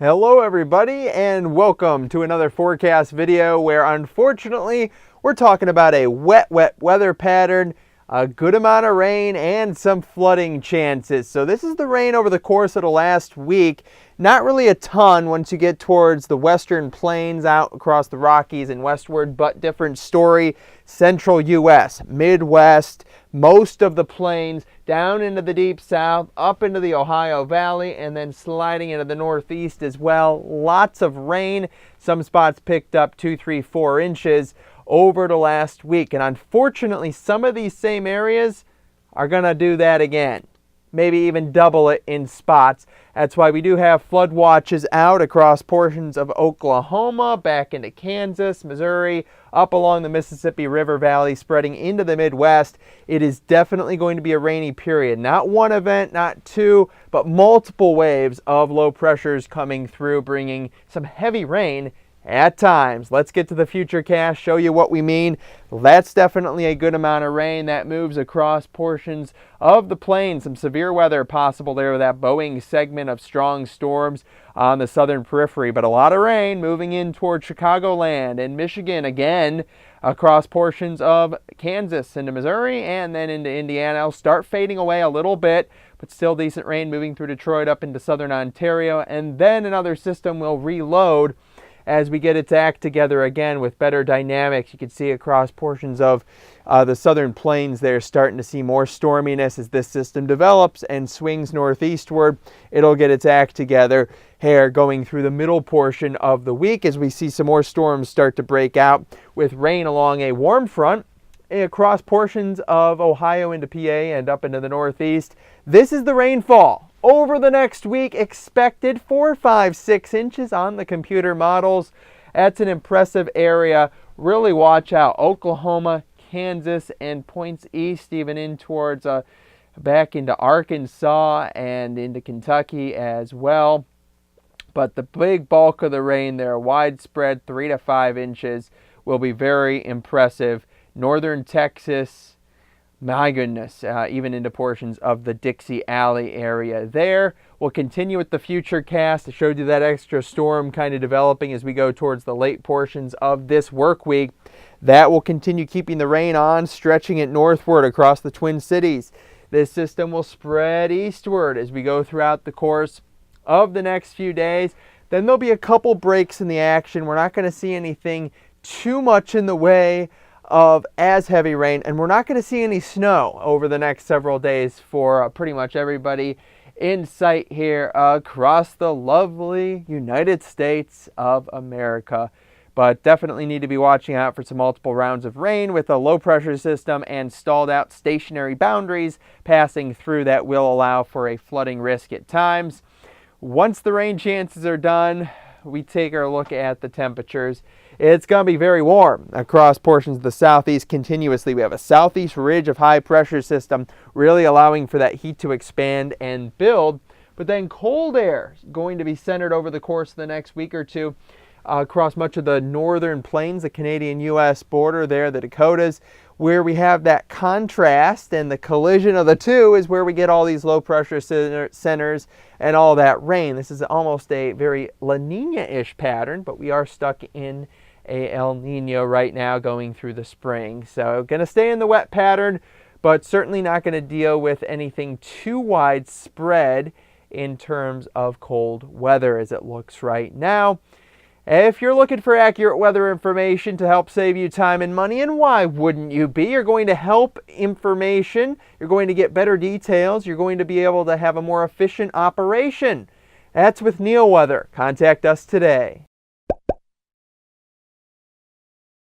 Hello everybody and welcome to another forecast video where unfortunately we're talking about a wet weather pattern, a good amount of rain and some flooding chances. So this is the rain over the course of the last week. Not really a ton once you get towards the western plains out across the Rockies and westward, but different story. Central U.S., Midwest, most of the plains, down into the deep south, up into the Ohio Valley, and then sliding into the northeast as well. Lots of rain. Some spots picked up 2, 3, 4 inches over the last week. And unfortunately, some of these same areas are going to do that again. Maybe even double it in spots. That's why we do have flood watches out across portions of Oklahoma, back into Kansas, Missouri, up along the Mississippi River Valley, spreading into the Midwest. It is definitely going to be a rainy period. Not one event, not two, but multiple waves of low pressures coming through, bringing some heavy rain at times. Let's get to the futurecast, show you what we mean. That's definitely a good amount of rain that moves across portions of the plains. Some severe weather possible there with that Boeing segment of strong storms on the southern periphery, but a lot of rain moving in toward Chicagoland and Michigan again, across portions of Kansas into Missouri and then into Indiana. It'll start fading away a little bit, but still decent rain moving through Detroit up into southern Ontario, and then another system will reload as we get its act together again with better dynamics. You can see across portions of the southern plains there starting to see more storminess as this system develops and swings northeastward. It'll get its act together here going through the middle portion of the week as we see some more storms start to break out with rain along a warm front across portions of Ohio into PA and up into the northeast. This is the rainfall over the next week, expected 4, 5, 6 inches on the computer models. That's an impressive area. Really watch out. Oklahoma, Kansas, and points east, even in towards back into Arkansas and into Kentucky as well. But the big bulk of the rain there, widespread 3 to 5 inches, will be very impressive. Northern Texas, my goodness, even into portions of the Dixie Alley area there. We'll continue with the future cast. I showed you that extra storm kind of developing as we go towards the late portions of this work week. That will continue keeping the rain on, stretching it northward across the Twin Cities. This system will spread eastward as we go throughout the course of the next few days. Then there'll be a couple breaks in the action. We're not going to see anything too much in the way of as heavy rain, and we're not going to see any snow over the next several days for pretty much everybody in sight here across the lovely United States of America. But definitely need to be watching out for some multiple rounds of rain with a low pressure system and stalled out stationary boundaries passing through that will allow for a flooding risk at times. Once the rain chances are done, we take our look at the temperatures. It's going to be very warm across portions of the southeast continuously. We have a southeast ridge of high pressure system really allowing for that heat to expand and build. But then cold air is going to be centered over the course of the next week or two across much of the northern plains, the Canadian-U.S. border there, the Dakotas, where we have that contrast, and the collision of the two is where we get all these low pressure centers and all that rain. This is almost a very La Nina-ish pattern, but we are stuck in a El Nino right now going through the spring. So going to stay in the wet pattern, but certainly not going to deal with anything too widespread in terms of cold weather as it looks right now. If you're looking for accurate weather information to help save you time and money, and why wouldn't you be? You're going to help information, you're going to get better details, you're going to be able to have a more efficient operation. That's with NeoWeather. Contact us today.